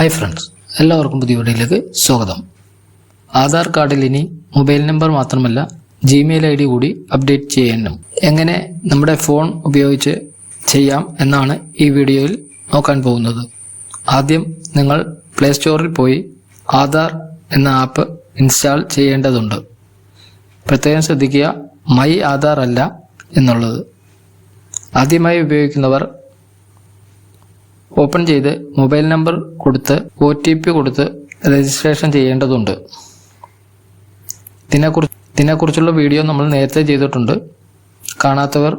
Hi friends, എല്ലാവർക്കും പുതിയ വീഡിയോയിലേക്ക് സ്വാഗതം. ആധാർ കാർഡിൽ ഇനി മൊബൈൽ നമ്പർ മാത്രമല്ല ജിമെയിൽ ID കൂടി അപ്ഡേറ്റ് ചെയ്യാനും എങ്ങനെ നമ്മുടെ ഫോൺ ഉപയോഗിച്ച് ചെയ്യാം എന്നാണ് ഈ വീഡിയോയിൽ നോക്കാൻ പോകുന്നത്. ആദ്യം നിങ്ങൾ പ്ലേ സ്റ്റോറിൽ പോയി ആധാർ എന്ന ആപ്പ് ഇൻസ്റ്റാൾ ചെയ്യേണ്ടതുണ്ട്. പ്രത്യേകം ശ്രദ്ധിക്കുക, മൈ ആധാർ അല്ല എന്നുള്ളത്. ആദ്യമായി ഉപയോഗിക്കുന്നവർ ഓപ്പൺ ചെയ്ത് മൊബൈൽ നമ്പർ കൊടുത്ത് OTP കൊടുത്ത് രജിസ്ട്രേഷൻ ചെയ്യേണ്ടതുണ്ട്. ഇതിനെക്കുറിച്ചുള്ള വീഡിയോ നമ്മൾ നേരത്തെ ചെയ്തിട്ടുണ്ട്. കാണാത്തവർ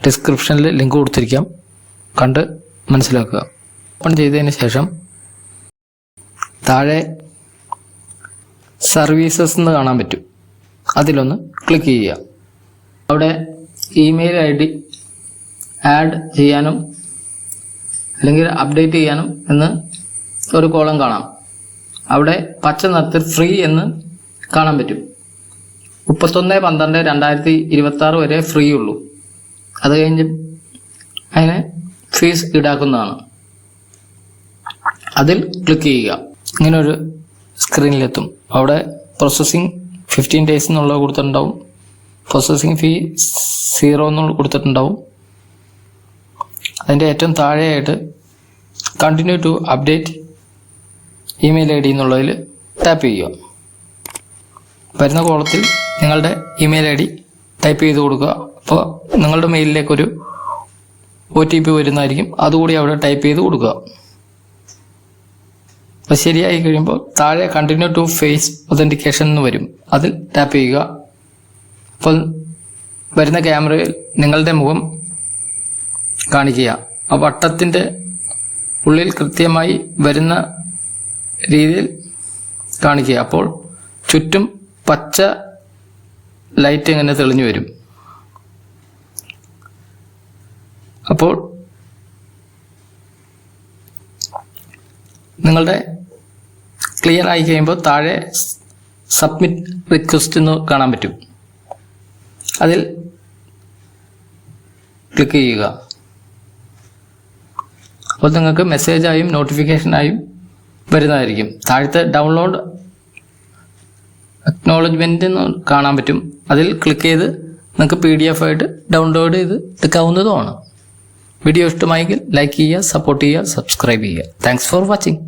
ഡിസ്ക്രിപ്ഷനിൽ ലിങ്ക് കൊടുത്തിരിക്കാം, കണ്ട് മനസ്സിലാക്കുക. ഓപ്പൺ ചെയ്തതിന് ശേഷം താഴെ സർവീസസ് എന്ന് കാണാൻ പറ്റും, അതിലൊന്ന് ക്ലിക്ക് ചെയ്യുക. അവിടെ ഇമെയിൽ ID ആഡ് ചെയ്യാനും അല്ലെങ്കിൽ അപ്ഡേറ്റ് ചെയ്യാനും എന്ന് ഒരു കോളം കാണാം. അവിടെ പച്ച നിറത്തിൽ ഫ്രീ എന്ന് കാണാൻ പറ്റും. 31/12/2026 വരെ ഫ്രീ ഉള്ളൂ. അത് കഴിഞ്ഞ് അതിന് ഫീസ് ഈടാക്കുന്നതാണ്. അതിൽ ക്ലിക്ക് ചെയ്യുക. ഇങ്ങനെ ഒരു സ്ക്രീനിലെത്തും. അവിടെ പ്രോസസ്സിങ് 15 days എന്നുള്ളത് കൊടുത്തിട്ടുണ്ടാവും. പ്രോസസ്സിങ് ഫീ 0 എന്നുള്ളത് കൊടുത്തിട്ടുണ്ടാവും. അതിൻ്റെ ഏറ്റവും താഴെയായിട്ട് continue to update email ID എന്നുള്ളതിൽ ടാപ്പ് ചെയ്യുക. വരുന്ന കോളത്തിൽ നിങ്ങളുടെ ഇമെയിൽ ID ടൈപ്പ് ചെയ്ത് കൊടുക്കുക. അപ്പോൾ നിങ്ങളുടെ മെയിലിലേക്കൊരു OTP വരുന്നതായിരിക്കും, അതുകൂടി അവിടെ ടൈപ്പ് ചെയ്ത് കൊടുക്കുക. അപ്പോൾ ശരിയായി കഴിയുമ്പോൾ താഴെ കണ്ടിന്യൂ ടു ഫേസ് ഒതൻറ്റിക്കേഷൻ എന്ന് വരും, അതിൽ ടാപ്പ് ചെയ്യുക. അപ്പോൾ വരുന്ന ക്യാമറയിൽ നിങ്ങളുടെ മുഖം കാണിക്കുക. ആ വട്ടത്തിൻ്റെ ഉള്ളിൽ കൃത്യമായി വരുന്ന രീതിയിൽ കാണിക്കുക. അപ്പോൾ ചുറ്റും പച്ച ലൈറ്റ് ഇങ്ങനെ തെളിഞ്ഞു വരും. അപ്പോൾ നിങ്ങളുടെ ക്ലിയർ ആയി കഴിയുമ്പോൾ താഴെ സബ്മിറ്റ് റിക്വസ്റ്റ് എന്ന് കാണാൻ പറ്റും, അതിൽ ക്ലിക്ക് ചെയ്യുക. അപ്പോൾ നിങ്ങൾക്ക് മെസ്സേജായും നോട്ടിഫിക്കേഷനായും വരുന്നതായിരിക്കും. താഴത്തെ ഡൗൺലോഡ് അക്നോളജ്മെൻറ്റ് എന്ന് കാണാൻ പറ്റും, അതിൽ ക്ലിക്ക് ചെയ്ത് നിങ്ങൾക്ക് PDF ആയിട്ട് ഡൗൺലോഡ് ചെയ്ത് എടുക്കാവുന്നതുമാണ്. വീഡിയോ ഇഷ്ടമായെങ്കിൽ ലൈക്ക് ചെയ്യുക, സപ്പോർട്ട് ചെയ്യുക, സബ്സ്ക്രൈബ് ചെയ്യുക. Thanks for watching.